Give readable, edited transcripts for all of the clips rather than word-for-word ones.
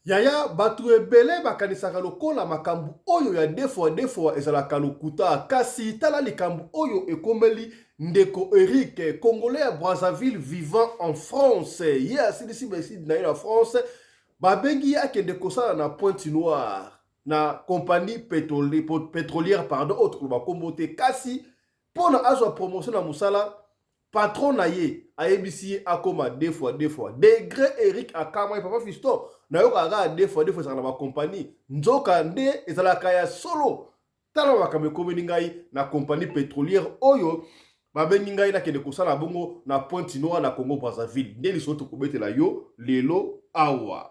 Yaya batu ebele bakanisaka lokola makambu oyo ya defwa ezalaka lokuta kasi tala likambu oyo ekomeli ndeko Eric congolais à Brazzaville vivant en France ye asilisi beside na ye na France babengi ye akende kosala na Pointe Noire na compagnie pétrolière pardon autre koloba kombo te kasi mpona azwa promotion na mosala patron na ye ayebisi ye akoma deux fois degré Eric akama papa fiston nayoka kaka deux fois ezalaka na bakompagnie nzoka nde ezalaka ya solo tala makambo ekomeli ngai na compagnie pétrolière oyo babengi ngai nakende kosala bongo na Pointe Noire na Congo Brazzaville nde liso tokobetela yo lelo awa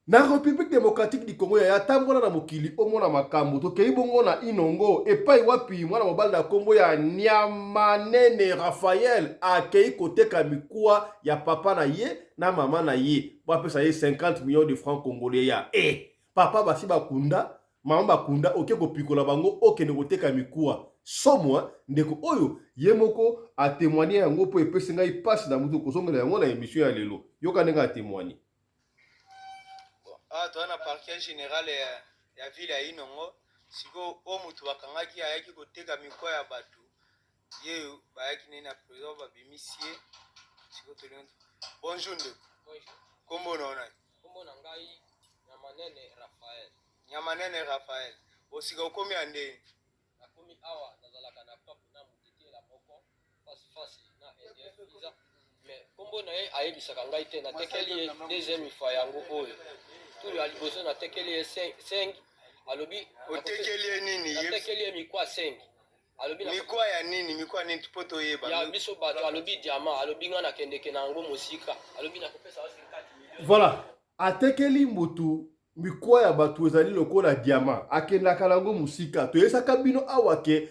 na République démocratique du Congo ya tambola na mokili omona makambo tokei bongo na inongo epai wapi mwana mobali na kombo ya Nyamanene Raphaël akei koteka mikuwa ya papa na ye na mama na ye bapesa ye 50 millions de francs congolais ya papa basi bakunda mama bakunda oke kopikola bango okende koteka mikuwa somo ndeko oyo ye moko atémoigner yango po epesi ngai pasi na mutu kozongela yango na émission ya lelo yoka ndenge atémoigner. Ah, toi na parquet général ya ville ya Inongo siko o mutu bakangaki ayaki koteka mikwa ya batu ye bayaki nena président babimisie siko to lento. Bonjour ndeko. Bonjour. Kombo nona? Kombo na ngai Nyamanene Raphaël. Nyamanene Raphaël. Osika okomi ande? Nakomi awa nazalaka na papu na mutete la moko fasi na visa. Mais kombo na ye ayebisaka ngai te natekeli deuxième fois yango oyo. Ya liboso na tekeli 5 alobi otekeli nini natekeli mikwa 5 alobi mikwa ya nini mikwa nini poto yeba ya biso bato alobi diamant alobi ngana kendeke na ngo musika alobi na kopesa 50 voilà atekeli mutu mikwa ya bato ezali lokola diamant akendaka nango musika toyesaka bino awa ke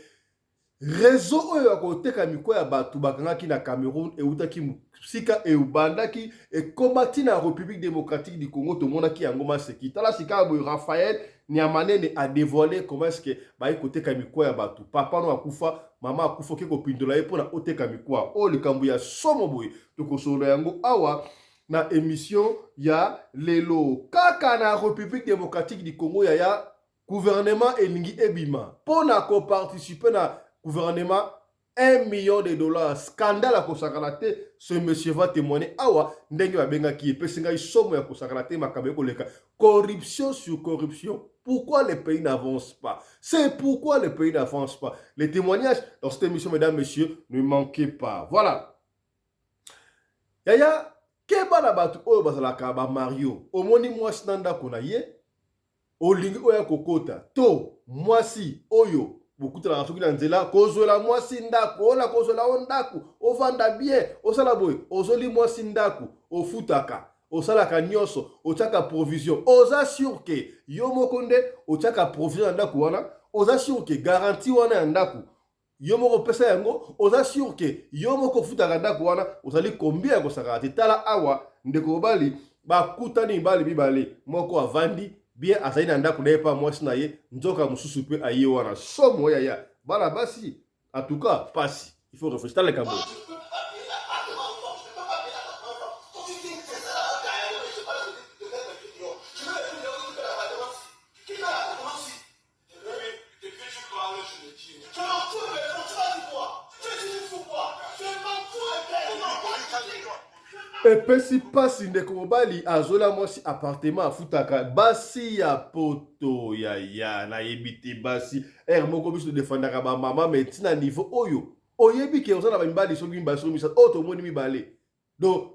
réseau oyo ya koteka mikwa ya bato bakangaki na Cameroun eutaki musika eubandaki ekomati na République démocratique du Congo tomonaki yango maseki tala sika boy Raphaël Nyamanene a dévoilé comment est-ce que bayi koteka mikwa ya bato papa no akufa mama akufa ke kopindola ye pona oteka mikwa o likambo ya somo boy tokosolo yango awa na émission ya lelo kaka na République démocratique du Congo ya gouvernement elingi ebima pona ko participer na gouvernement 1 million de dollars scandale à kosakana te ce monsieur va témoigner awa ndenge babenga ki epesi ngai somo ya kosakana te makambo koleka corruption sur corruption. Pourquoi les pays n'avancent pas? C'est pourquoi les pays n'avancent pas. Les témoignages dans cette émission, mesdames, messieurs, ne manquez pas. Voilà. Yaya keba na batu oyo bazalaka ba Mario omoni mwasi na ndako na ye olingi oya kokota to mwasi oyo bokutela na soki na nzela kozwela mwasi ndako ona kozwela o ndako ovanda bien osala boye ozoli mwasi ndako ofutaka osalaka nyonso otiaka provision oza sûr ke yo moko nde otiaka provision na ndako wana oza sûr ke garantie wana ya ndako yo moko pesa yango oza sûr ke yo moko ofutaka ndako wana ozali kombia ya kosakaka te tala awa ndeko bali bakutani mibali mibale moko avandi bien azali na ndako na ye pa mwasi na ye nzoka mosusu mpe aye wana somo yaya bana basi en tout cas pasi il faut réfléchir tala likambo epesi pasi ndeko mobali azola mwasi appartement afutaka basi ya poto yaya nayebi te basi moko biso defendaka bamama me ntina niveau oyo oyebi ke oza na bamibali soki mibale soki misatu oyo tomoni mibale donc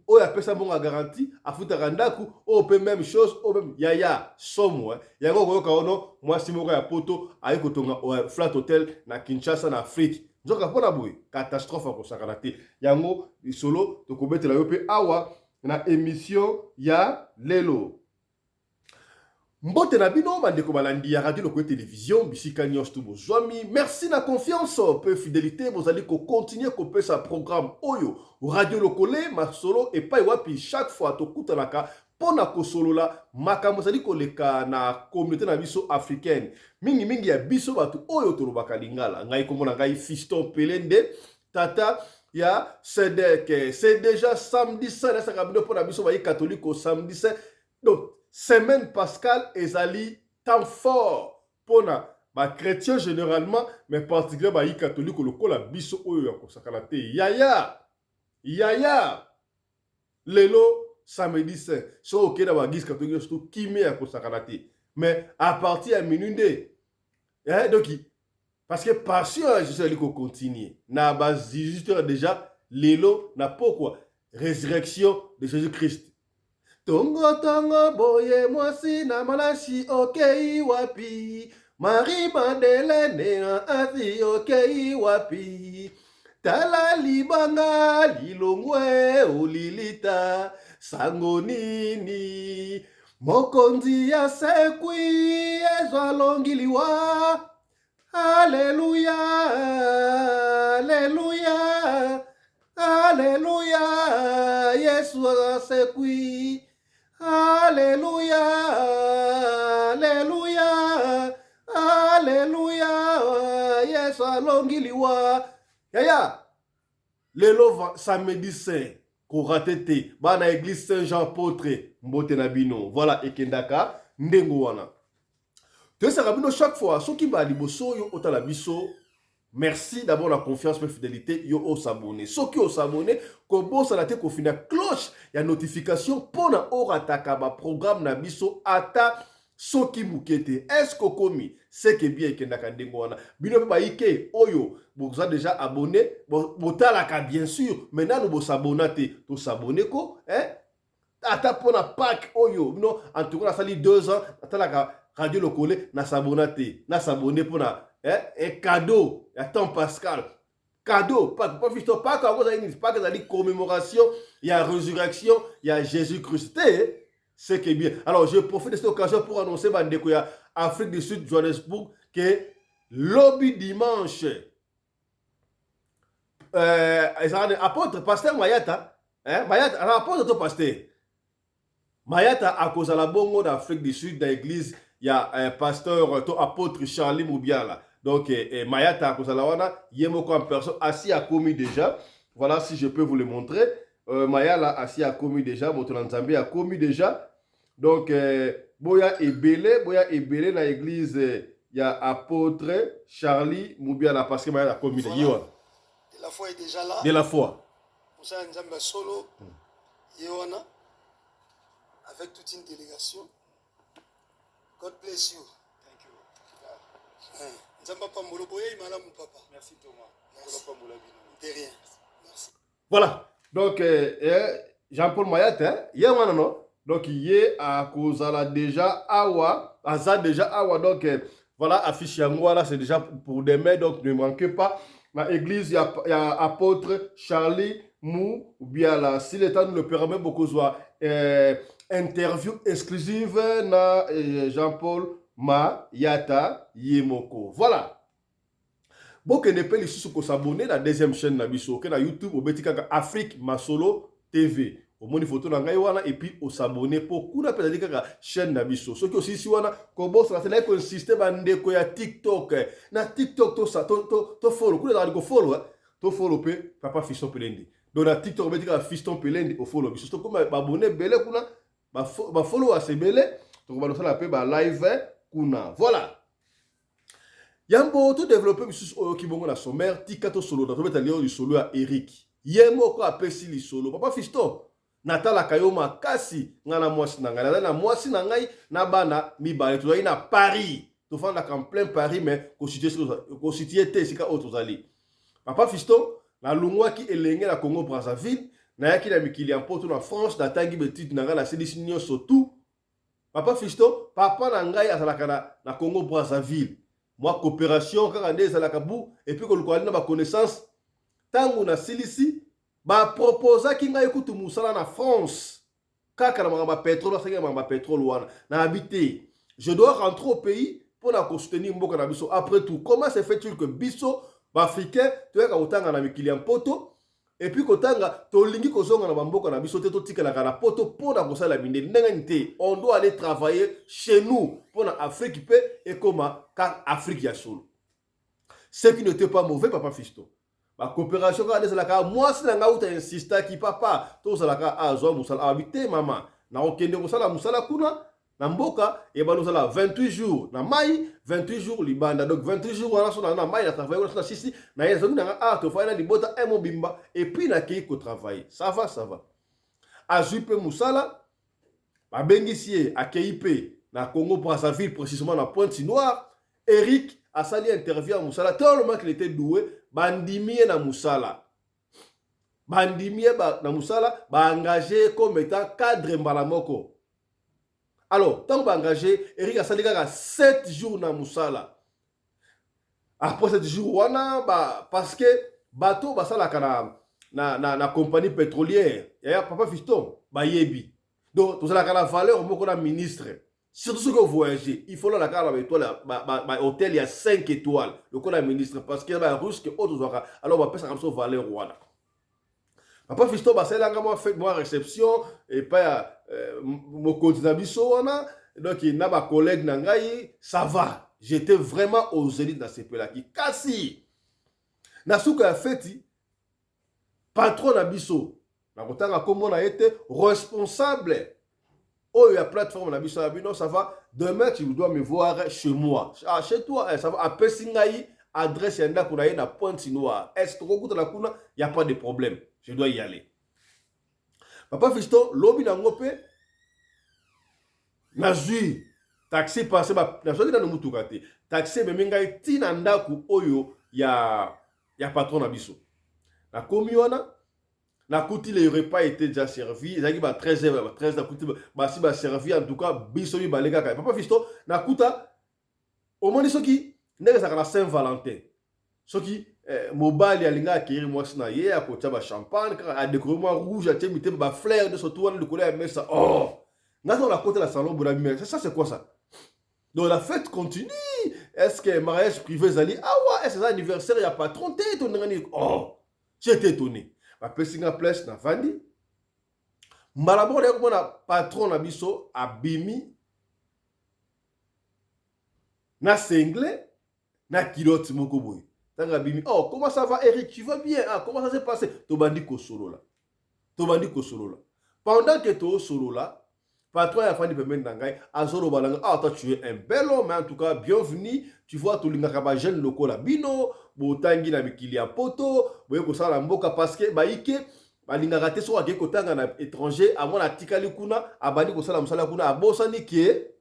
oyo apesa mbongo ya garantie afutaka ndako oyo mpe même chose oyo meme yaya somo yango okoyoka ono mwasi moko ya poto aye kotonga flat hotel na Kinshasa na Afrique nzoka mpona boye catastrophe akosakana te yango lisolo tokobetela yo mpe awa na émission ya lelo mbote na bino bandeko balandi ya radio lokoye télévision bisika nyonso to bozwami merci na confiance mpe fidélité bozali kocontinue kopesa programme oyo radio lokole masolo epai wapi chaque fois tokutanaka pona kosolola makambo ezali koleka na communauté na biso africaine mingi ya biso bato oyo tolobaka lingala ngai kombo na ngai Fiston Pelende tata ya Sedek. C'est déjà samedi saint, ça kabino pour la biso bayi catholique au samedi saint. Donc, semaine pascale ezali temps fort pour na ba chrétien généralement, mais particulièrement bayi catholique le ko la biso oyo ya kosakana te. Yaya. Lelo samedi saint. So ok na ba gis catholique surtout kimé ya kosakana te. Mais à partir de minuit, hein, donc parce que passion je sais qu'il continue. Na base 18h déjà lelo na pourquoi résurrection de Jésus-Christ. Tongo tongo boye mwasi na malashi okei wapi. Marie Madeleine azi okei wapi. Tala libanga lilongwe ulilita sango nini. Mokonzi ya sekwi ezwa longiliwa. Alléluia, Alléluia, Alléluia, Yesu asekwi. Alléluia, Alléluia, Alléluia, Yesu alongiliwa. Yaya, lelo samedi saint, koratete, bana église Saint-Jean-Apôtre, mbote na bino. Voilà, ekendaka, ndengo wana. Tu sais, chaque fois, ceux qui va liboso yo otala biso, merci d'abord la confiance et fidélité, yo o s'abonner. Ceux qui ont s'abonner, comme ça la te confina cloche, il y a notification pour na orataka ba programme na biso ata ceux qui moukete. Est-ce que komi, c'est que bien que ndakandengo wana. Bino ba ike oyo, vous avez déjà abonné, botalaka bien sûr. Maintenant nous s'abonner, to s'abonner ko, hein? Ata pour na pack oyo, non, en tout cas ça sali 2 ans, atalaka Radio Lokole, na s'abonner, na s'abonner pour na un cadeau, à temps Pascal. Cadeau, pas que ça dit commémoration, il y a résurrection, il y a Jésus-Christ. C'est que bien. Alors, je profite de cette occasion pour annoncer Bandeko ya Afrique du Sud, Johannesburg, que lobby dimanche, apôtre, pasteur Mayata, Mayata, apôtre ton pasteur. Mayata, à cause de la bongo d'Afrique du Sud, dans l'église, il y a un pasteur, ton apôtre Charlie Moubiala. Donc, Mayata, à cause de la wana, Yemoko en personne, assis à commis déjà. Voilà, si je peux vous le montrer. Mayala, assis à commis déjà. Motolanzambi a commis déjà. Donc, Boya et Belé, dans l'église, il y a apôtre Charlie Moubiala, parce que Mayala a commis déjà. Voilà. De la foi est déjà là. De la foi. Pour ça, Nzamba solo, Yewana, avec toute une délégation. God bless you. Thank you. Nzamba Pambolo Boye, Imala mon papa. Merci Thomas. Merci. De rien. Merci. Voilà. Donc, Jean-Paul Mayat, Yewana non. Donc, il a cause la déjà awa, Aza déjà awa. Donc, voilà, affiche yango là, c'est déjà pour demain. Donc, ne manquez pas. Dans l'église, il y a apôtre Charlie Mou, ou bien là, si l'État nous le permet, beaucoup soit interview exclusive na Jean-Paul Mayata Yemoko. Voilà. Bon, que ne peut les sous s'abonner à la deuxième chaîne na biso, que na YouTube, au Betika Afrique Masolo TV. Au moins, photo na ngai wana et puis au s'abonner pour kuna pe la chaîne na biso. Ce qui aussi si wana ko boss la télé ko système ande ko ya TikTok. Na TikTok to sa to follow, kuna ko follow, to follow pe papa Fiston Pelendi. Donc na TikTok Betika Fiston Pelendi au follow biso. To comme abonner belé kuna ba follow à ces belé, to ba la pe ba live kuna. Voilà. Yambo to développer biso ki bongo na sommaire tikato solo na to beta lio du solo à Eric. Yemo ko apesi li solo. Papa Fiston Natala Kayoma kasi ngana mwasi na ngai na mwasi na ngai na bana mibale tu na Paris to fanda en plein Paris mais ko situé te sika autres ali Papa Fiston na lungwa ki elenge na Congo Brazzaville na yaki na mikili en poto na France na tangi betite na ngai na sedisi nyonso tout Papa Fiston papa na ngai azalaka na Congo Brazzaville moi coopération kaka nde ezalaka bu et puis ko lukwali na ba connaissance tangu na silisi ba proposa ki ngai kutu musala na France kaka na manga pétrole ça manga pétrole wana na habité je dois rentrer au pays pour na soutenir mboka na biso après tout comment se fait-il que biso ba africain to ka utanga na mikili ya poto et puis kotanga to lingi kozonga na mboka na biso te to tikala na poto pour na kosala binde ndenge on doit aller travailler chez nous pour na Afrique pe et comment car Afrique ya solo ce qui n'était pas mauvais Papa Fiston ba coopération ka ezalaka mwasi na nga uta insista ki papa tozalaka azwa musala habité mama na okende kosala musala kuna na mboka et banozala 28 jours na mai 28 jours libanda donc 28 jours wana so na mai na travailler na sisi na yezo na to fa na libota e mobimba et puis na ki ko travailler ça va azwi pe musala babengisi akei pe na Congo Brazzaville précisément na Pointe-Noire. Eric a sali interview à musala tellement qu'il était doué bandimie na musala bandimie na musala ba engagé comme étant cadre mbalamoko. Alors tant ba engagé Eric a sali kaka 7 jours na musala. Après 7 jours wana ba parce que bateau basala kana na compagnie pétrolière ya papa Fiston ba yebi donc tout ça la valeur moko na ministre. Surtout ce que vous voyagez, il faut la carte avec toi, hôtel, il y a 5 étoiles. Le coup, la ministre, parce qu'il y a un russe qui est autre. Alors, on va passer comme ça, Valais Rwanda. Papa Fiston, c'est là que moi, fait moi réception, et pas mon candidat Bissouana. Donc, il y a ma collègue Nangaï, ça va. J'étais vraiment aux élites dans ces pays-là. Qui casse. Nasuka a fait, patron Nabisso. Comme on a été responsable. Oh, il y a plateforme, on a vu ça, non, ça va. Demain, tu dois me voir chez moi. Ah, chez toi, ça va. À Pessingaï, adresse yanda qu'on a na Pointe-Noire. Est-ce que tu as il n'y a pas de problème. Je dois y aller. Papa Fiston, lobby na ngope. Nazui. Taxi passé, nazui na mutukate. Taxi, mais mengai tinanda ku oyo ya patron na biso. Na komiwana. La couti les repas étaient déjà servis. Ils ont 13 la couti basi ba servi en tout cas bisobi balega ka. Papa Fiston na kuta au moins ceux qui n'est ça la Saint-Valentin. Ceux qui mobile alinga acquérir moi na ye a kocha ba champagne a décoration rouge a temité ba fleur de surtout de couleur mais ça oh. N'a dans la côté la salon pour la mère. Ça c'est quoi ça? Donc la fête continue. Est-ce que mariage privé zali ah ouais, est-ce que anniversaire il y a pas 30 ton oh. J'étais étonné. A Pessinga Place na vandi. Malabo de comme na patron na biso abimi na single na kilote moko boy. Tanga abimi. Oh, comment ça va Eric? Tu vas bien? Ah, comment ça s'est passé? Tobandi ko solo là. Tobandi ko solo là. Pendant que tu es solo là, patron a fait des ngai azoro balanga. Ah, toi tu es un bel homme, mais en tout cas, bienvenue. Tu vois tout l'inga kaba jeune loko la bino. Botangi na mikili ya poto boye ko sala mboka parce que baike balinga raté so ake kotanga na étranger avant la tikali kuna abandi ko sala musala kuna abosani ke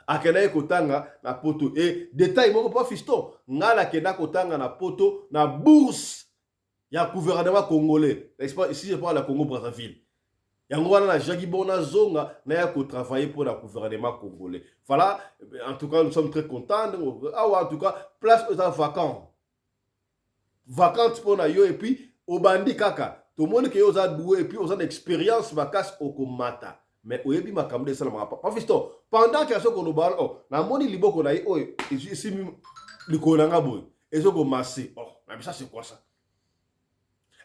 akena kotanga na poto et détail moko pas Fiston ngala kena kotanga na poto na bourse ya gouvernement congolais ici je parle la Congo Brazzaville yango wana na jagi bona zonga na ya ko travailler pour le gouvernement congolais. Voilà, en tout cas nous sommes très contents. Ah ouais, en tout cas place aux vacants. Vacances pour na yo et puis au bandi kaka. Tout le monde qui osa doué et puis osa d'expérience vacances au komata. Mais oyebi makamde ça na pas Fiston. Pendant que ça ko lobal oh na moni liboko na oh ici likolanga boy. Ezo ko masser. Oh, mais ça c'est quoi ça?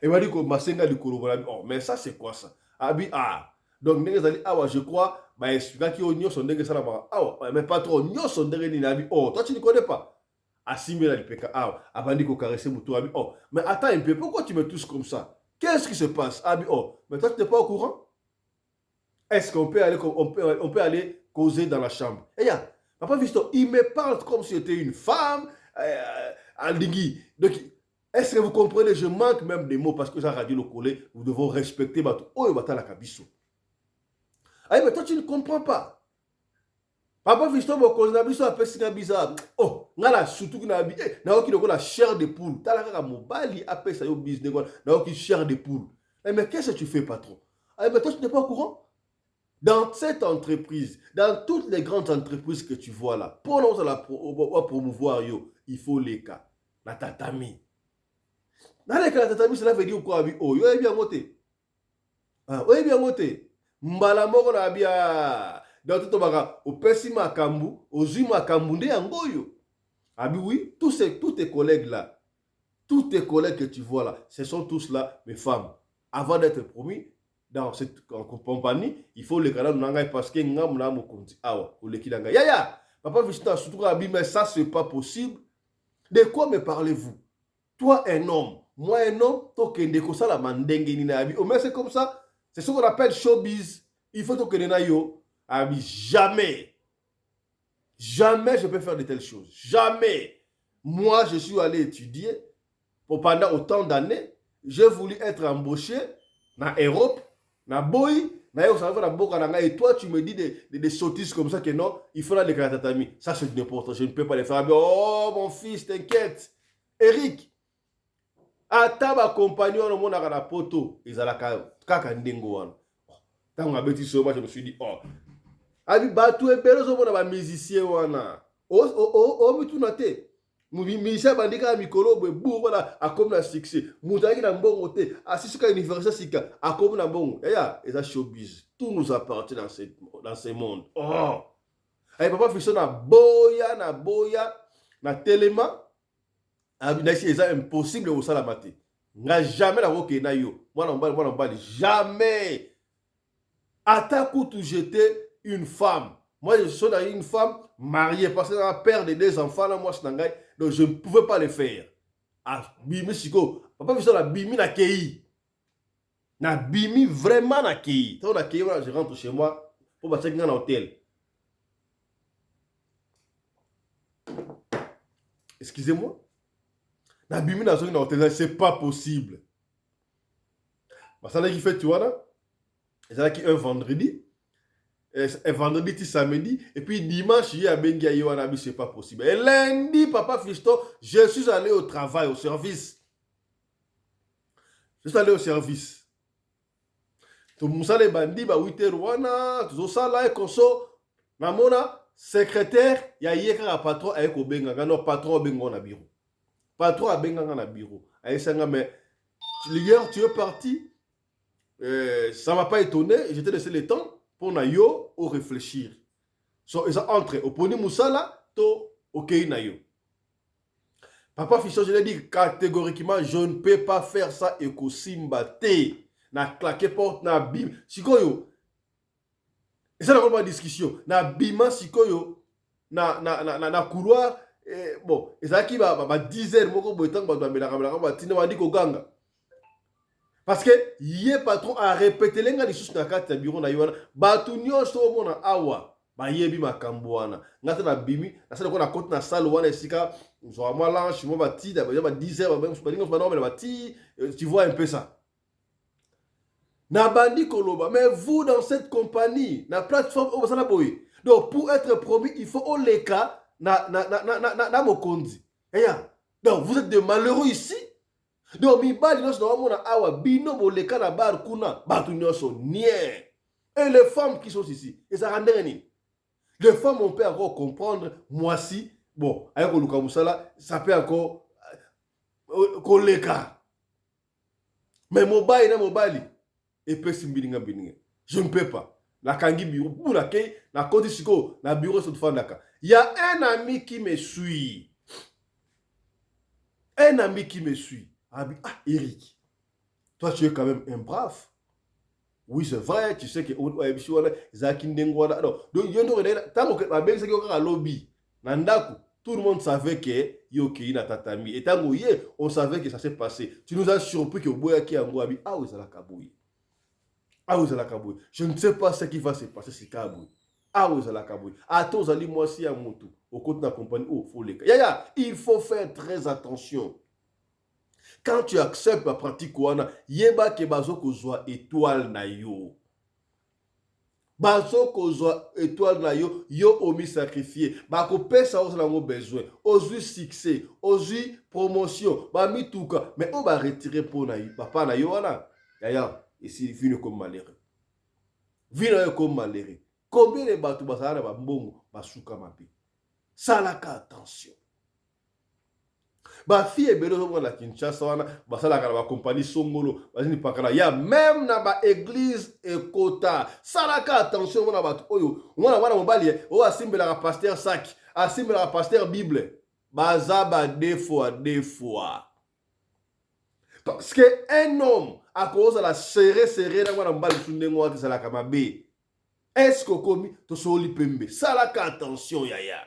Et m'a dit ko masenga likolo oh mais ça c'est quoi ça? Abi ah donc ndenge awa je crois ba expliquer ki onyo son ndenge sala ba awa mais pas trop onyo son ndenge ni abi oh toi tu ne connais pas Assimé la lipeka awa abandi ko caresser muto abi oh mais attends un peu pourquoi tu me touches comme ça qu'est-ce qui se passe abi oh mais toi tu n'es pas au courant est-ce qu'on peut aller on peut aller causer dans la chambre et ya papa Fiston il me parle comme si c'était une femme aldigui donc est-ce que vous comprenez? Je manque même des mots parce que ça radio le collé. Vous devez respecter bateau. Oh, il va la kabiso. Ah, mais toi, tu ne comprends pas. Papa Fiston, mon cousin, biso a pesé bizarre. Oh, ngala surtout que na bi. Na oki la chair de poule. T'as la kaka mobali a pesé au business. Na oki chair de poule. Mais qu'est-ce que tu fais, patron? Ah, mais toi, tu n'es pas au courant? Dans cette entreprise, dans toutes les grandes entreprises que tu vois là, pour nous la promouvoir, il faut les cas. La tatami. Dans les cas de tatami, cela veut dire quoi? Oh, yo bien moté. Ah, oui, bien moté. Mbala moko na bia. Dans tout baga, au pesi makambu, au zui makambu nde angoyo. Ah oui, tous tes collègues là, tous tes collègues que tu vois là, ce sont tous là mes femmes. Avant d'être promis dans cette compagnie, il faut les canaux nangai parce que ngam na mo konti awa, ou le kilanga. Ya, papa Fiston surtout abi mais ça c'est pas possible. De quoi me parlez-vous? toi un homme, moi un homme, toi qui est ça la mandenge ni na abi. Au moins c'est comme ça, c'est ce qu'on appelle showbiz. Il faut que na yo abi jamais. Jamais je peux faire de telles choses. Jamais. Moi, je suis allé étudier pendant autant d'années. J'ai voulu être embauché dans l'Europe, dans Boy, et toi, tu me dis des sottises comme ça que non, il faut les karatatami. Ça, c'est n'importe quoi. Je ne peux pas les faire. Oh, mon fils, t'inquiète. Eric, ata ba compagnon no mona na poto, ezalaka kaka ndengo wana. Tant on bêti sur moi, je me suis dit, oh, abi batu ebelo zo mona ba musicien wana. O mi tunate. Musicien bandika mikolo be bu wana akom na succès. Mutaki na mbongo te, asisuka université sika akom na mbongo. Ya, eza showbiz. Tout nous appartient dans ce monde. Oh. Ay papa fiso na boya na telema. Abi na eza impossible au sala mate. Nga jamais na woke na yo. Mwana mbali jamais. Attaque tu jeter une femme. Moi, je suis une femme mariée parce que j'ai un père de 2 enfants. Là, moi, donc, je ne pouvais pas le faire. Ah, bimi siko. Papa, je suis la bimi na kei. Na bimi vraiment na kei. Quand na kei, je rentre chez moi pour passer dans un hôtel. Excusez-moi. Na bimi na zone na hôtel, c'est pas possible. Ça qui fait, tu vois là. C'est qui un vendredi. Un vendredi, samedi, et puis dimanche, il y a Bengi Yoanabi, c'est pas possible. Et lundi, papa Fiston, je suis allé au travail, au service. Je suis allé au service. Tout le monde bandi, 8h, wana, tout ça là, et comme ça, namona, secrétaire, il y a hier un patron avec au Benga, non, patron au Benga na bureau. Patron à Benga na bureau. Mais hier, tu es parti, ça m'a pas étonné, j'étais laissé le temps. Pour na yo au réfléchir. So ils entre au poni musala to ok na yo. Papa Fischer, je l'ai dit catégoriquement, je ne peux pas faire ça et ko simba te na claquer porte na bim. Sikoyo. Et ça n'a pas de discussion. Na bima sikoyo na couloir bon, et ça qui va 10 heures moko boitang ba doit ba tina ba di ko ganga. Parce que yé patron a répété lenga li sous na carte bureau na yona batu nyonso mona awa ba yebi makambo wana ngata na bimi na sala ko na côte na salle wana esika zo moi lunch mo ba ti da ba 10 heures ba dingo ba non ba ti tu vois un peu ça na bandi koloba mais vous dans cette compagnie na plateforme o basana boy donc pour être promis il faut oleka na mokonzi eya donc vous êtes des malheureux ici. Donc, mibali nyonso na mona awa bino boleka na bar kuna batu nyonso nie. Et les femmes qui sont ici, et ça rend rien. Les femmes on peut encore comprendre moi si bon, avec le Musala, ça peut encore koleka. Mais mobali et peut simbilinga bininga. Je ne peux pas. La kangi bureau pour la kei na kodi siko na bureau sur fandaka. Il y a un ami qui me suit. Un ami qui me suit. Ah, Eric, toi tu es quand même un brave. Oui, c'est vrai, tu sais que tout le monde savait que Yoki na tatami. Et tant on savait que ça s'est passé. Tu nous as surpris que Boyaki a Ngoabi. Ah oui, c'est la Kaboui. Ah oui, c'est la Kaboui. Je ne sais pas ce qui va se passer si Kaboui. Ah oui, c'est la Kaboui. Attends, Ali, moi aussi à Moutou. Au côté de la compagnie, oh, faut les. Il faut faire très attention. Quand tu acceptes la pratique, yeba ke bazo kozwa étoile na yo. Bazo kozwa étoile na yo, yo omi sacrifié. Bako pesa ozo lango besoin. Ozu succès, ozu promotion, ba mituka, mais on va retirer pour na yo. Papa na yo wana. Yaya, ici vino comme malheureux. Vino comme malheureux. Combien de bateaux basara ba mbongo basuka mapi. Salaka attention. Ba fille ebelo na Kinshasa wana basala kana ba compagnie songolo bazini pakala ya même na ba église ekota salaka attention wana batu oyo wana mobali o asimbela ka pasteur sac asimbela ka pasteur bible baza ba deux fois parce que un homme à cause de la serré na wana mobali sundengo wa salaka mabe est-ce que komi to soli pembe salaka attention yaya.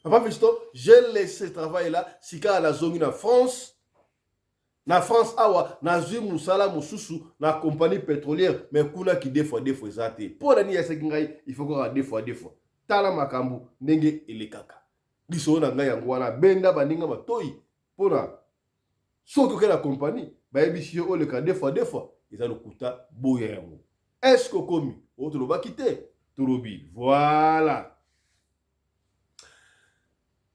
Papa Fiston, j'ai laissé ce travail-là, sika à la zone en France. Na France awa nazwi musala mususu na compagnie pétrolière mais kuna ki deux fois zate pour la ni yase ngai il faut qu'on deux fois tala makambu ndenge elekaka biso na ngai yango wana benda baninga matoi pona soki ke la compagnie ba ebisi o le ka deux fois ils lokuta boya yango est-ce que komi o to ba quitter torobi voilà.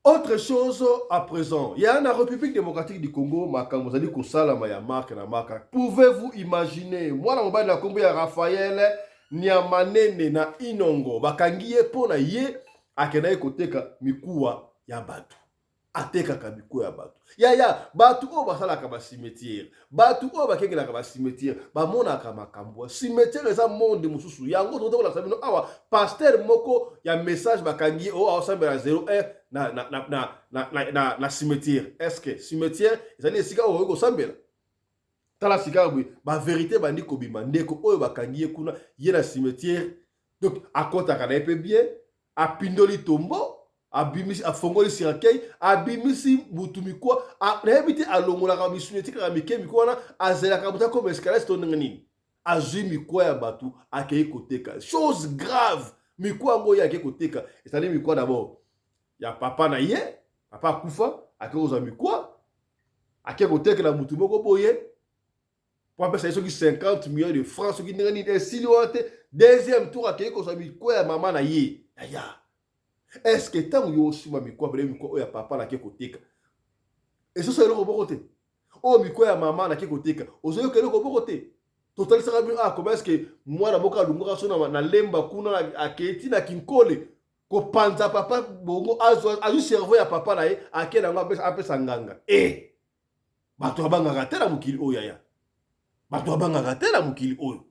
Autre chose à présent, il y a la République démocratique du Congo, vous allez que ça la marque na marque. Pouvez-vous imaginer, moi na mobile na Congo ya Raphaël Niamanene na Inongo, bakangiye pona ye akena koteka mikuwa ya batu. Ateka ka mikuwa ya batu. Ya batu o basala ka ba cimetière. Batu o bakengela ka ba cimetière, ba mona ka makambo. Cimetière eza monde mususu. Yango to la sabino awa pasteur moko ya message bakangiye o ensemble 01 na cimetière. Est-ce que cimetière ezali esika oyo ko sambela tala sika bwe ba vérité bandi ko bima ndeko oyo bakangiye kuna ye na cimetière donc akota kana epe bien apindoli tombo abimisi afongoli sirakei abimisi butumi kwa na ebiti alongola ka bisuneti ka mikemi kwa azela ka buta ko escalade to nini azwi mikwa ya batu akei koteka chose grave mikwa ngo ya akei koteka ezali mikwa d'abord ya papa na ye papa akufa akoza mikwa ake kotekela mutu moko boye po apesa soki 50 millions de francs soki ndenge nini esili wate deuxième tour ake koza mikwa ya mama na ye ya est-ce que tango yo osima mikwa bele mikwa oya papa na ke koteka esoso eloko boko te o mikwa ya mama na ke koteka ozoyo keloko boko te total saka bi comment est-ce que mwana moko alungoka so na lemba kuna aketi na kinkole ko panza papa bongo azu cerveau ya papa na ye akela ngo apesa nganga bato abangaka te na mokili oyo ya bato abangaka te na mokili oyo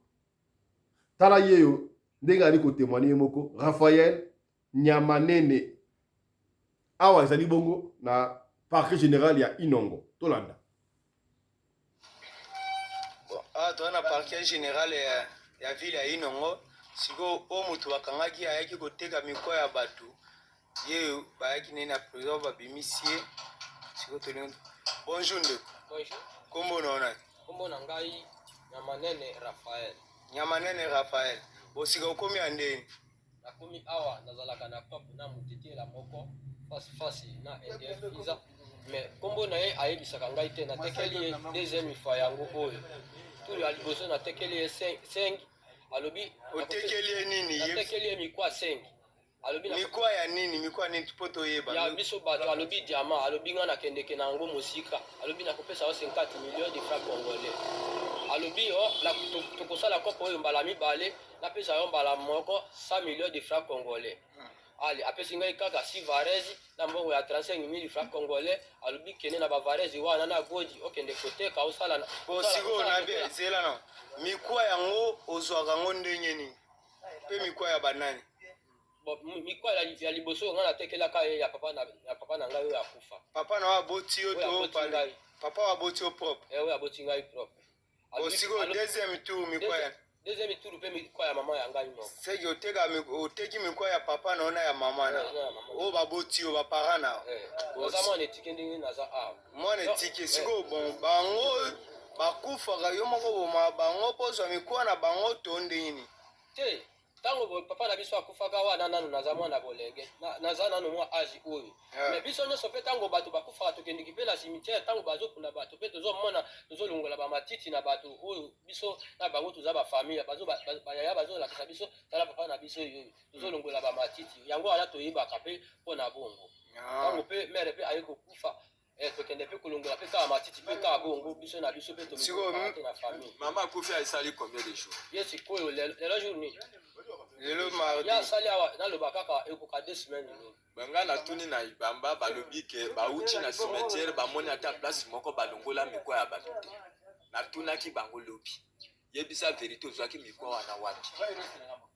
tala yeyo ndenge ali kotémoigner moko Raphaël Niamanene awa ezali bongo na parquet général ya Inongo tolanda toza parquet général ya ville ya Inongo siko o mutu bakangaki ayaki koteka mikwa ya bato ye bayaki nini na président babimisi ye siko tolingi bonjour ndeko. Bonjour. Kombo na ona Kombo na ngai Nyamanene Raphaël. Nyamanene Raphaël osika okomi ya ndeni nakomi awa nazalaka na papu na mutetela moko fasi na NDF visa mais kombo na ye ayebisaka ngai te natekeli ye deuxième fois yango oyo tuli ya liboso natekeli ye 5 alobi otekeli ye nini natekeli ye mikwa 5 alobi mikwa ya nini po toyeba ya biso bato alobi diamant alobi nga nakendeke na yango mosika alobi nakopesa yo 50 millions de francs congolais alobi tokosala kopo oyo mbala mibale napesa yo mbala moko 100 millions de francs congolais ali apesi ngai kaka 6 varese na mbongo ya 35 000 francs congolais alobi kene na bavarese wana na godi okende koteka osala na bosiko na be zela na mikwa yango ozwaka ngo ndenge nini pe mikwa ya banani mikwa ya liboso nga natekelaka ye ya papa na ngai oyo akufa papa na waboti yo to pale papa waboti yo propre oyo aboti ngai propre bosiko deuxième tour mikwa ya deuxième tour pe mikwa ya mama ya ngai moko seki oteki mikwa ya papa na ona ya mama na oyo baboti yo bapara na oza mwana etike ndenge naza awa mwana etike siko bon bango bakufaka yo moko boma bango pozwa mikwa na bango to ndenge te tango papa na biso akufaka wana nanu naza mwana bolenge naza nanu mwa age oyo mais biso nyonso mpe tango bato bakufaka tokendeki mpe na cimetière tango bazokunda bato mpe tozomona tozolongola bamatiti na bato oyo biso na bango toza bafamille bayaya bazolakisa biso tala papa na biso oyo tozolongola bamatiti yango wana toyebaka mpe mpo na bongo tango mpe mere mpe aye kokufa tokende mpe kolongola mpe kaka matiti mpe kaka bongo biso na biso mpe tomete na famille mama akufi asali combien de jours ye sikoyo lelo jour nini lelo mardi ya asali awa naloba kaka ekoka 2 semaines nini banga natuni na ibamba balobi ke bauti na cimetière bamoni ata place moko balongola mikwa ya bato te natunaki bango lobi yebisa vérité ozwaki mikwa wana wapi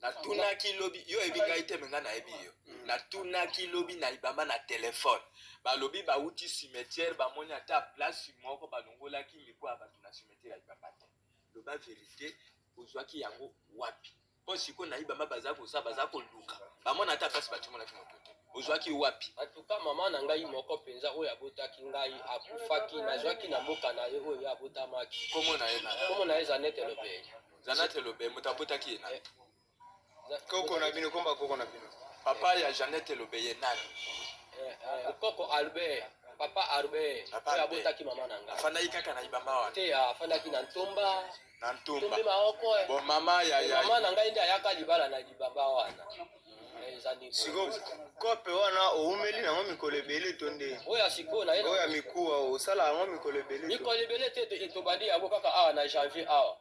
natunaki lobi yo ebi ngai te menga nayebi yo natunaki lobi na ibamba na telefone balobi bauti cimetière bamoni ata place moko balongolaki mikwa ya bato na cimetière ya ibamba te loba vérité ozwaki yango wapi po siko na ibamba baza koluka bamona ata place batimonaki moto te ozwaki wapi? En tout cas maman na ngai moko penza oyo abotaki ngai akufaki nazwaki na mboka na ye oyo abotamaki. Komo na ye na Komo na ye Zanette Lobe. Zanette Lobe moto abotaki ye nani? Koko na bino komba koko na bino. Papa ya Jeannette Lobe ye nani? Koko Albert, papa Albert, oyo abotaki mama na ngai. Afandaki kaka na Ibamba wana. Te afandaki na Ntomba. Na Ntomba. Tombe maoko. Bon mama ya mama na ngai ndi ayaka libala na Libamba wana. Siko kope wana oumeli nango mikolo ebele tonde. Oya siko na ye. Oya mikuwa osala yango mikolo ebele. Mikolo ebele te tobandi yango kaka awa na janvier awa.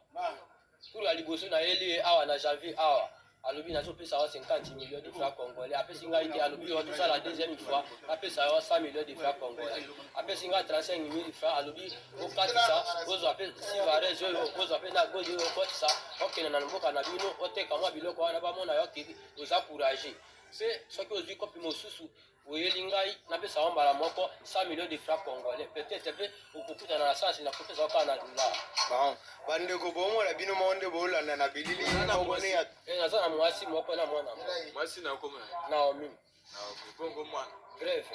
Turu aliboso na eli awa na janvier awa. Alobi nazopesa wa 50 millions de francs congolais. Apesi ngai te alobi wa tout ça la deuxième fois. Apesa wa 100 millions de francs congolais. Apesi ngai 35 000 francs alobi okatisa ozo apesi Sivarez oyo ozo apesi na gojo oyo okatisa okena na mboka na bino oteka mwa biloko wana bamona yo kidi oza courageux. Pe soki ozwi kopi mosusu oyeli ngai napesa wa mbala moko 100 millions de francs congolais. Peut-être pe okukuta na sasi na kopesa wa kana dollars. Bon, bandeko bomola bino monde bolanda na bilili na obone ya naza na mwasi moko na mwana mwasi na komo Naomi bongo mwana grève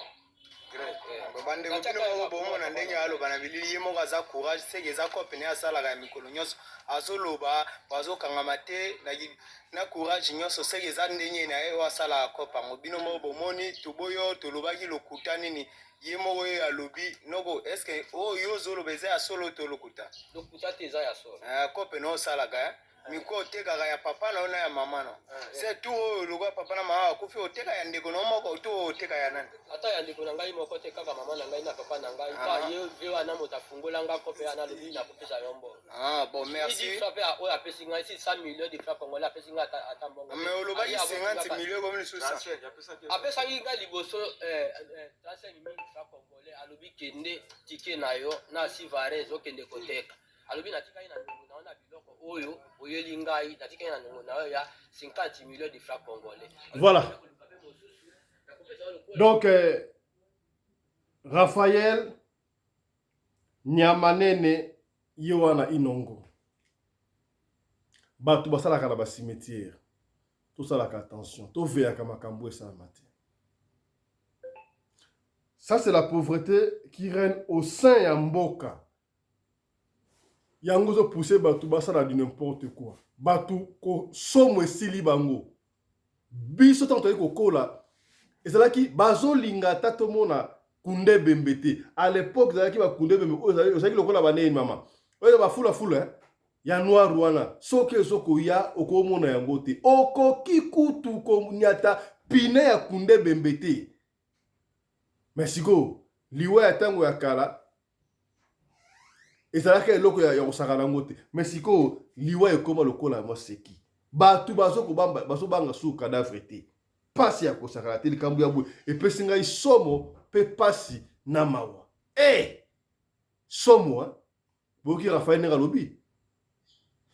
bandeko bino moko bomona ndenge aloba na bilili ye moko aza courage seke eza kope ne asalaka ya mikolo nyonso azoloba bazokangama te na courage nyonso seke eza ndenge na ye oyo asalaka kope yango bino moko bomoni toboyo tolobaki lokuta nini ye moko oyo alobi noko eske oyo ozoloba eza ya solo to lokuta te eza ya solo kope na osalaka miko otekaka ya papa na ona ya mama na se tu oyo lokwa papa na mama akufi oteka ya ndeko na moko to oteka ya nani ata ya ndeko na ngai moko te kaka mama na ngai na papa na ngai pa ye ve wana moto afungola nga kope ana lobi na kopesa yo mbongo bon merci frappe oyo apesi ngai 100 millions de francs congolais apesi ngai ata mbongo mais olobaki 50 millions comme lisusa apesaki ngai liboso 35 000 francs congolais alobi kende tike na yo na Sivarez okende koteka alobi natikaki na ndongo na ona biloko oyo oyeli ngai natikaki na ndongo na oyo ya 50 millions de francs congolais. Voilà. Donc Raphaël Nyamanene Yoana Inongo bato basalaka na cimetière tout ça la attention tout veillaka makambo esa matin. Ça c'est la pauvreté qui règne au sein ya mboka. Yango zo pousser bato basala du n'importe quoi. Bato ko somo esili bango. Biso tanto ko kola. Ezalaki bazo linga tato mona kunde bembete. À l'époque ezalaki ba kunde bembe ozalaki lokola banene mama. Oyo ba fula ya noir wana. Soki ezoko ya okomona yango te. Okoki kutu ko nyata pine ya kunde bembete. Mexico liwe ya tango ya kala ezalaka eloko ya kosakana ngo te. Mexico liwa ekoma lokola moseki. Batu bazo banga su cadavre te. Pasi ya kosakana te likambo ya bwe. Epesi ngai somo pe pasi na mawa. Somo boki Raphaël Neralobi.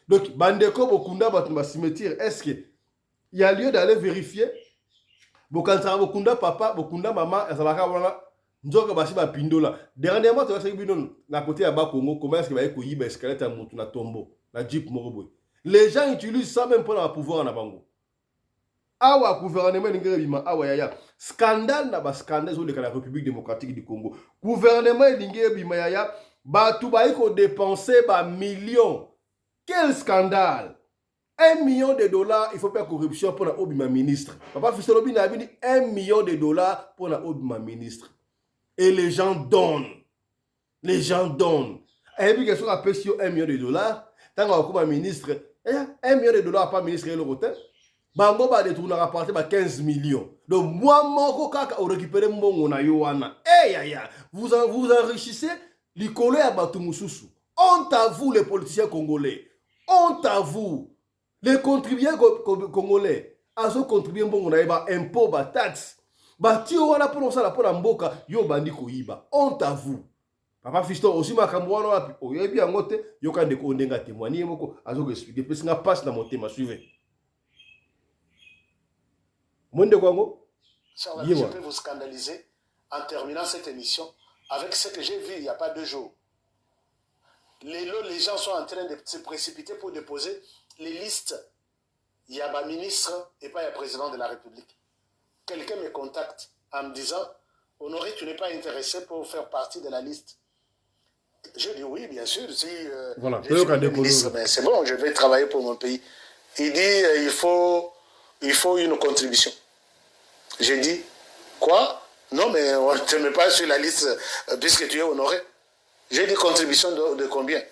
Donc bandeko bokunda batu ba cimetière, est-ce que il y a lieu d'aller vérifier? Bokansara bokunda papa, bokunda maman, ezalaka wana nzoka basi ba pindola. Dernièrement tu vas savoir binon na côté ya ba Congo comment est-ce que ba eko yiba escalette ya mutu na tombeau, na jeep moroboy. Les gens utilisent ça même pour avoir pouvoir na bango. Awa gouvernement ngere bima awa yaya. Scandale na ba scandale de la République démocratique du Congo. Gouvernement ngere bima yaya ba tu ba eko dépenser ba millions. Quel scandale! 1 million de dollars, il faut pas corruption pour la obima ministre. Papa Fistolobi n'a dit 1 million de dollars pour la obima ministre. Et les gens donnent. Les gens donnent. Et puis, qu'est-ce qu'on appelle sur 1 million de dollars? Tant qu'on a comme ministre, 1 million de dollars par ministre et le hôtel. Bango va détourner à partir de 15 millions. Donc, moi, mon kaka, on récupère mon na yoana. Vous enrichissez les collègues à Batumususu. Honte à vous, les politiciens congolais. Honte à vous. Les contribuables congolais, azo contribuer bon na iba impôt ba taxe. Ba ti wana pour ça la pour la mboka yo bandi ko iba. Honte à vous. Papa Fiston aussi makambo wana wapi oyebi yango te yo ka ndeko ndenga témoigner moko azo expliquer parce que na passe na motema suivre. Monde kwango je peux vous scandaliser en terminant cette émission avec ce que j'ai vu il n'y a pas 2 jours. Les gens sont en train de se précipiter pour déposer les listes. Il y a ma ministre et pas le président de la République. Quelqu'un me contacte en me disant, Honoré, tu n'es pas intéressé pour faire partie de la liste. J'ai dit oui, bien sûr. Si, voilà. je suis le ministre, mais c'est bon, je vais travailler pour mon pays. Il dit, il faut une contribution. J'ai dit, quoi? Non, mais on ne te met pas sur la liste puisque tu es honoré. J'ai dit, contribution de combien?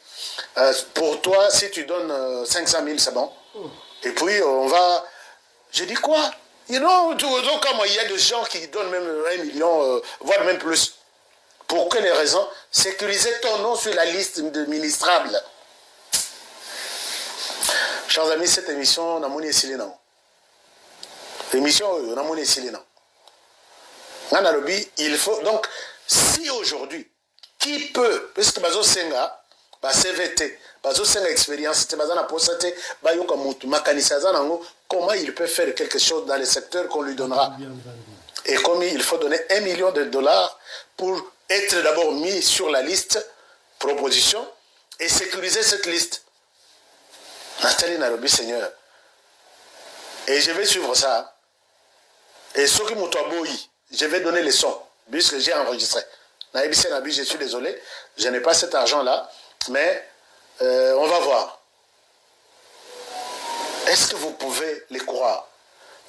Pour toi, si tu donnes 500 000, c'est bon. Et puis, on va... J'ai dit, quoi? You know, comme il y a des gens qui donnent même 1 million, voire même plus. Pour quelles raisons? Sécuriser ton nom sur la liste de ministrables. Chers amis, cette émission, on a monnaie Silena. L'émission, on a monnaie Silena. Il faut donc, si aujourd'hui, qui peut, puisque Bazo Senga, CVT, Bazo Senga expérience, comment il peut faire quelque chose dans le secteur qu'on lui donnera. Et comme il faut donner $1 million pour être d'abord mis sur la liste proposition et sécuriser cette liste. Nathalie Nairobi, Seigneur. Et je vais suivre ça. Et ceux qui m'ont aboyi, je vais donner les sons, puisque j'ai enregistré. Je suis désolé, je n'ai pas cet argent-là, mais on va voir. Est-ce que vous pouvez les croire?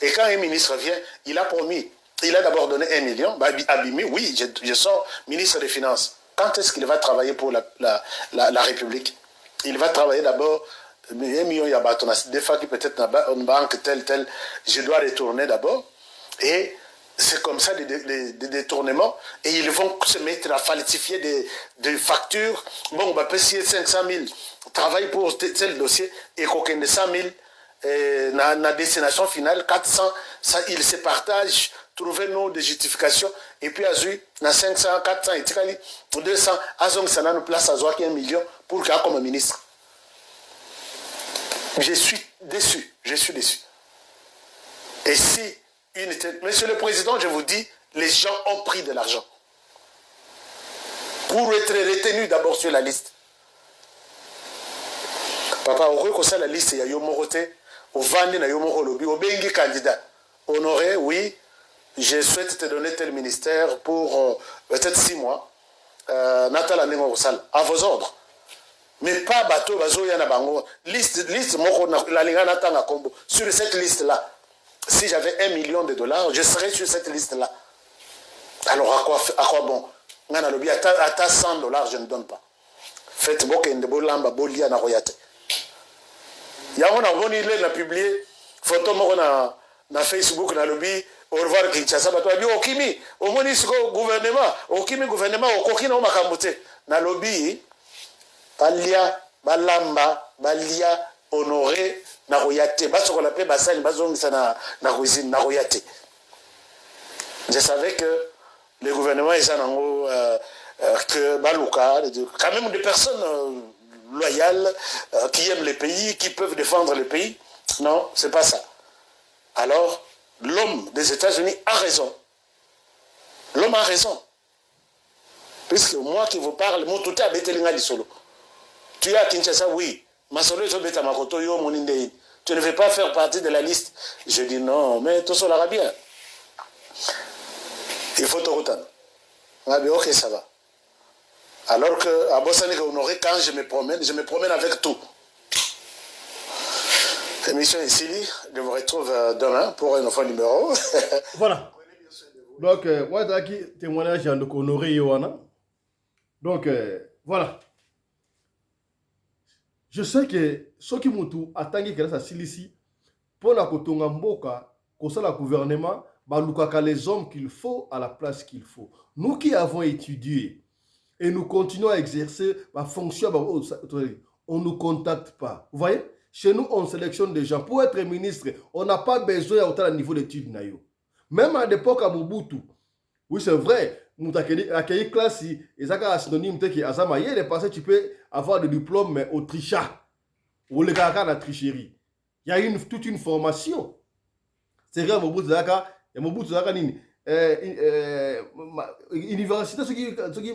Et quand un ministre vient, il a promis, il a d'abord donné 1 million, Abimi, oui, je sors ministre des Finances. Quand est-ce qu'il va travailler pour la République? Il va travailler d'abord 1 million, il y a des fois qui peut-être dans une banque telle, je dois retourner d'abord. Et c'est comme ça des détournements. Et ils vont se mettre à falsifier des factures. Bon, on va payer 500 000, travaille pour tel dossier, et qu'aucun de 100 000, la destination finale, 400, ça, ils se partagent, trouver nos de justification, et puis à Zui, na 500, 400, et 200, à Zong, ça n'a une place à Zoaki 1 million pour qu'il y ait comme ministre. Je suis déçu. Et si Monsieur le Président, je vous dis, les gens ont pris de l'argent pour être retenus d'abord sur la liste. Papa, on reconnaît la liste, il y a Yomorote, au Vandi, il y a Yomorolobi, au Bengi candidat. Honoré, oui, je souhaite te donner tel ministère pour peut-être 6 mois. Natal Anémorosal, à vos ordres. Mais pas bateau, bateau, yana bango. Liste, la lingana tanga combo. Sur cette liste-là, si j'avais $1 million, je serais sur cette liste-là. Alors à quoi bon? Ngana lobi ata $100, je ne donne pas. Faites boke ndebo lamba bolia na royate. Yango na boni ile na publier photo moko na Facebook na lobi au revoir Kinshasa bato abi okimi omoni siko gouvernement okimi gouvernement okoki na makambo te na lobi balia balamba balia honoré na royate basokola pe basali bazongisa na cuisine na royate. Je savais que le gouvernement est que Balouka, quand même des personnes loyales qui aiment le pays, qui peuvent défendre le pays. Non, c'est pas ça. Alors, l'homme des États-Unis a raison. L'homme a raison. Puisque moi qui vous parle, mon tout a betelinga di solo. Tu es à Kinshasa, oui. Ma solo est beta makoto yo moninde. Tu ne veux pas faire partie de la liste. Je dis non, mais tout ça l'ara bien. Il faut te retourner. Ok, ça va. Alors que à Bossani Honoré, quand je me promène avec tout. Émission ici, je vous retrouve demain pour un nouveau numéro. Voilà. Donc, moi, j'ai témoignage de Honoré Yohana. Donc, voilà. Je sais que ceux qui m'ont attendu que ça ici, pour la Kotonga Mboka, comme ça, le gouvernement, bah, les hommes qu'il faut à la place qu'il faut. Nous qui avons étudié et nous continuons à exercer la fonction, on ne nous contacte pas. Vous voyez? Chez nous, on sélectionne des gens. Pour être ministre, on n'a pas besoin d'autant de niveau d'études. Même à l'époque à Mobutu, oui, c'est vrai, à quelle classe, il y a un synonyme qui est Azama. Il est passé, tu peux avoir des diplômes, mais au trichat, ou le gars la tricherie. Il y a toute une formation. C'est vrai, Mobutu Zaka, et Mobutu Zaka Nini. Université, ce qui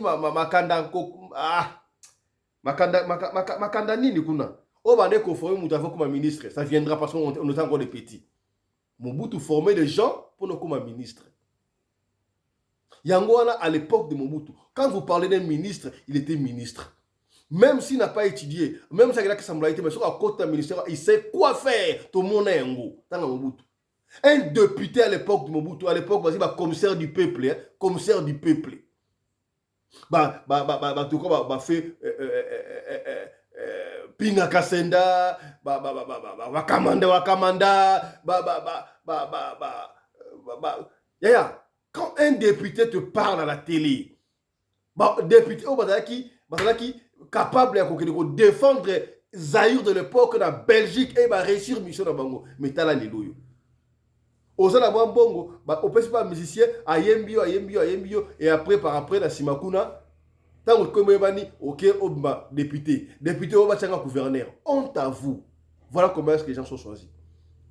makanda nini kuna. Oh, bah, dès qu'on forme comme ministre, ça viendra parce qu'on est encore des petits. Mobutu formait des gens pour nous comme ministre. Yangoana, à l'époque de Mobutu, quand vous parlez d'un ministre, il était ministre. Même s'il n'a pas étudié, même s'il a que semblarité, mais sur la côte ministère, il sait quoi faire. Tout le monde est un go. Un député à l'époque de Mobutu, à l'époque, vas-y, commissaire du peuple, hein, commissaire du peuple. Tu vois, fait Pinga Kasenda, Wakamanda, quand un député te parle à la télé, député capable de défendre Zaïre de l'époque la Belgique et réussir mission dans Bango, mais t'as la liloyo. Aux la bongo, on peut pas musicien, ayembio, et après par après la Simakuna. Tant que ok, député, gouverneur. Honte à vous. Voilà comment est-ce que les gens sont choisis.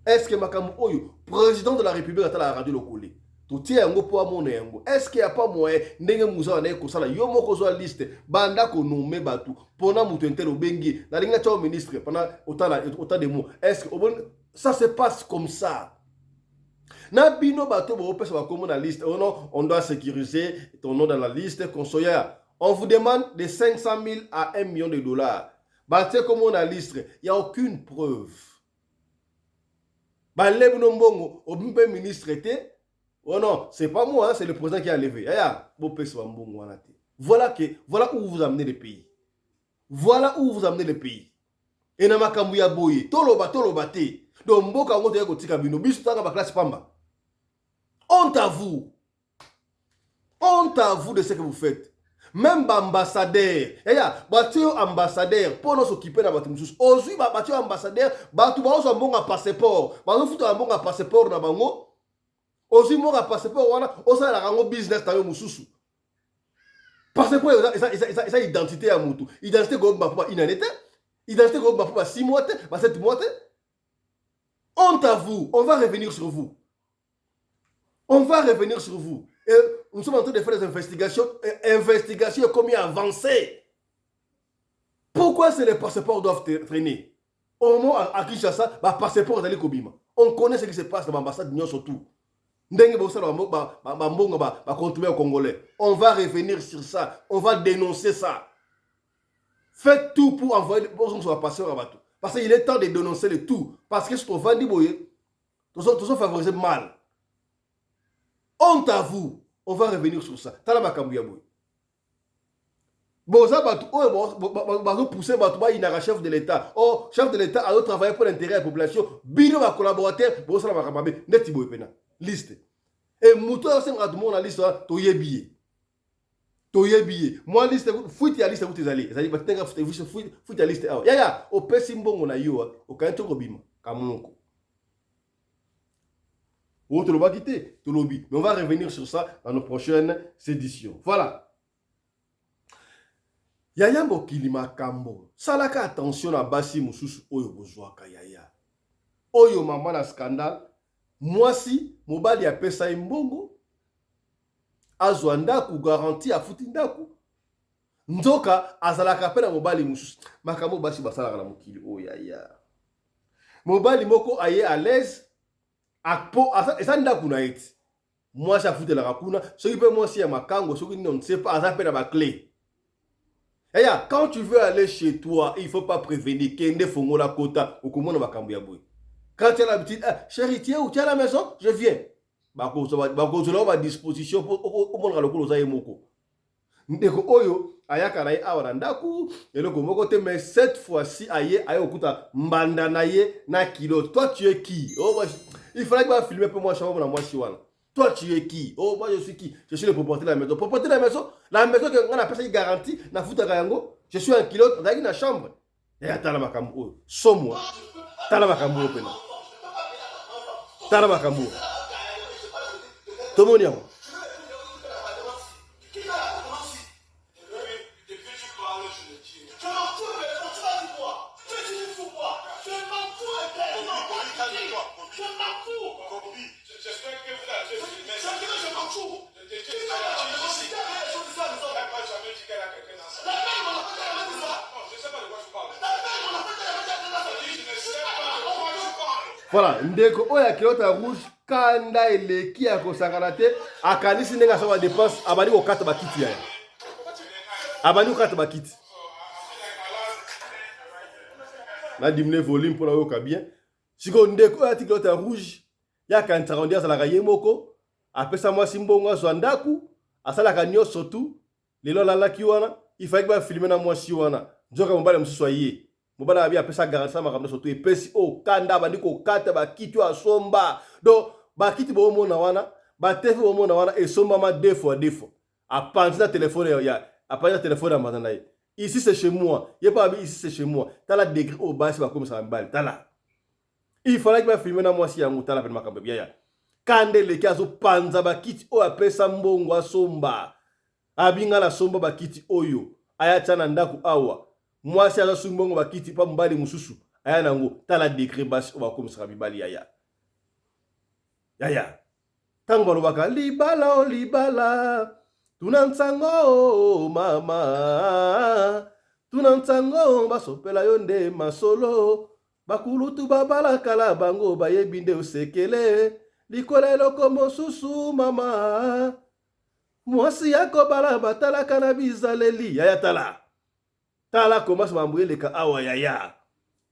Est-ce que Makamu Oyo, président de la République, a la radio le collé? Est-ce qu'il n'y a pas moyen de mouza na ekosala yo moko zo liste banda ko nommer batu pona mutu entelo bengi na linga cha ministre pendant autant de mots? Est-ce que ça se passe comme ça? Na bino batu bo pesa ba comme na liste. Oh non, on doit sécuriser ton nom dans la liste conseillère. On vous demande de 500 000 à 1 million de dollars. Bah, c'est comme on a liste, il n'y a aucune preuve. Bah, le bongo, au ministre était. Oh non, c'est pas moi, hein, c'est le président qui a levé. Voilà où vous amenez le pays. Voilà où vous amenez le pays. Et na makambu ya boye, toloba te. Donc mboka ngoto ya kotika bino, biso tanga ba classe pamba. Honte à vous. Honte à vous de ce que vous faites. Même ambassadeur, ambassadeur pour nous s'occuper de la bâtiment. Aujourd'hui, ambassadeur, batu ba oso mbonga passeport. Ba no futo mbonga passeport na bango. Aussi mbonga passeport wana, osa la rango business tayo mususu. Passeport esa identité ya mutu. Identité go ba pa inanete. Identité go ba pa 6 mois, ba 7 mois. Honte à vous, on va revenir sur vous. On va revenir sur vous. Et nous sommes en train de faire des investigations. Investigations comme avancées. Pourquoi les passeports doivent traîner? Au moins à Kinshasa, les passeports d'aller Kobima. On connaît ce qui se passe dans l'ambassade d'Union surtout. On va revenir sur ça. On va dénoncer ça. Faites tout pour envoyer des personnes sur la passeport à Batou. Parce qu'il est temps de dénoncer le tout. Parce que ce qu'on va dire, tout ça favorise mal. Honte à vous. On va revenir sur ça. Tala makambu ya boy. Boza batu bazo pousser batu ba inara chef de l'État. Oh, chef de l'État a travaillé pour l'intérêt de la population. Bino ba collaborateur, boza la makambe neti boy pena. Liste. Et muto ya senga tout monde na liste to yebiye. To yebiye. Moi liste fuiti ya liste vous tezali. Ezali batenga fuiti ya liste awa. Ya, o pesi mbongo na yo, o kanto ko bima kamunoko. Ou tu l'as quitté, tu lobby. Mais on va revenir sur ça dans nos prochaines éditions. Voilà. Yaya Mokilima Kambo. Salaka attention à Bassi Moussus Oyo Bozouaka Yaya. Oyo maman na scandale. Moi si, mobali a pesa imbongo. Azwandaku garantie a futindaku. Nzoka azalaka pena mobali Moussus. Makambo Bassi basalaka na mokili. Oh Yaya. Mobali moko aye à l'aise. Moi, ça fout de la racuna. Ce qui peut moi aussi à ma kango, ce qui ne sait pas, ça fait la clé. Et quand tu veux aller chez toi, il ne faut pas prévenir qu'il y a fongo la quota ou comment on va cambier. Quand tu as l'habitude, chérie, tu es où? Tu es à la maison? Je viens. Je vais à disposition pour le coup aux aïmoko. Ndeko oyo ayaka na ye awa ndaku eloko moko te, mais cette fois-ci aye okuta mbanda na ye na kilo. Toi tu es qui? Oh, il fallait que je filme pour moi chambre na moi chiwana. Toi tu es qui? Oh, moi je suis qui? Je suis le propriétaire de la maison. Propriétaire de la maison que on appelle ça garantie na futa yango. Je suis un kilo dans la chambre. Et attends la makambo oyo. Somme-moi. Tala makambo pena. Tala makambo. Tomonia. Voilà, ndeko oya kilota rouge kanda eleki ya kosangana te akanisi ndenge asala badepense abandi kokata bakiti yaya abandi kokata bakiti nadimine volume mpona oyoka bien sikoyo ndeko oyo atikilota ya rouge yakanisaka ndi azalaka ye moko apesa mwasi mbongo azwa ndaku asalaka nyonso tu lelo alalaki wana ifaki bafilme na mwasi wana nzoka mobali mosusu aye mobali abi apesa garanti makambo nyonso tu epesi okanda abandi kokata bakiti oyo asomba donc bakiti bomona wana batefe bomona wana esombama deux fois apanzi na telefone ya mbanda na ye ici c'est chez moi ye pa abi ici c'est chez moi tala degré oyo basi bakomisaka mibali tala il fallait que filme na mwasi yango tala pene makambo biaya kande leki azopanza bakiti oyo apesa mbongo asomba abinga na somba bakiti oyo aya tia na ndako awa mwasi azosungi mbongo bakiti pa mobali mosusu aya nango tala degré basi oyo bakomisaka mibali yaya ntango balobaka libala o libala tuna ntango mama tuna ntango basopela yo nde masolo bakulutu babalakala bango bayebi nde osekele likola eloko mosusu mama mwasi yakobala batalaka na bizaleli yaya tala komasi mambo eleka awa yaya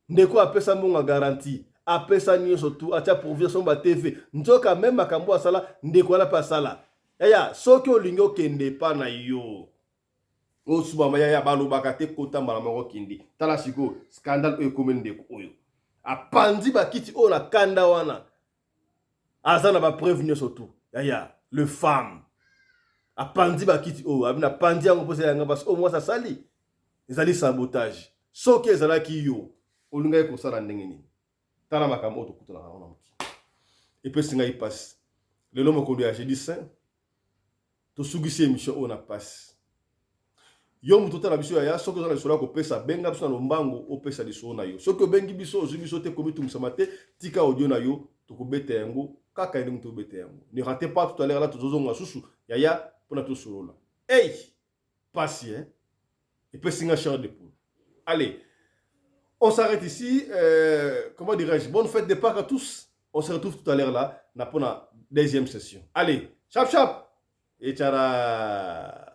ndeko apesa mbongo garanti apesa nyonso tu atia pourvie somba tv nzoka meme makambo asala ndeko wana mpe asala yaya soki olingi okende pa na yo osubama yaya balobaka te kotambala moko kende tala sikoyo scandale oyo ekomeli ndeko oyo apanzi bakiti oyo na kanda wana aza na bapreuve nyonso tu yaya le femme apanzi bakiti oyo abi na panzi yango mposa yanga basi oyo mwasi asali ezali sabotage soki ezalaki yo olingaki kosala ndenge nini tala makambo oyo tokutanaka yango na mokili epesi ngai pasi lelo mokolo ya jeudi saint tosukisi émission oyo na pasi yo mutu tala biso yaya soki oza na lisolo ya kopesa benga biso na lombango opesa lisolo na yo soki obengi biso ozwi biso te komitungisa te tika audio na yo tokobeta yango kaka ndenge tobeta yango ne ratez pas tout à l'heure là tozozonga susu yaya mpona tosolola hey pasi epesi nga chair de poule. Allez, on s'arrête ici. Comment dirais-je? Bonne fête de Pâques à tous. On se retrouve tout à l'heure là, pour la deuxième session. Allez, chap chap et tchara.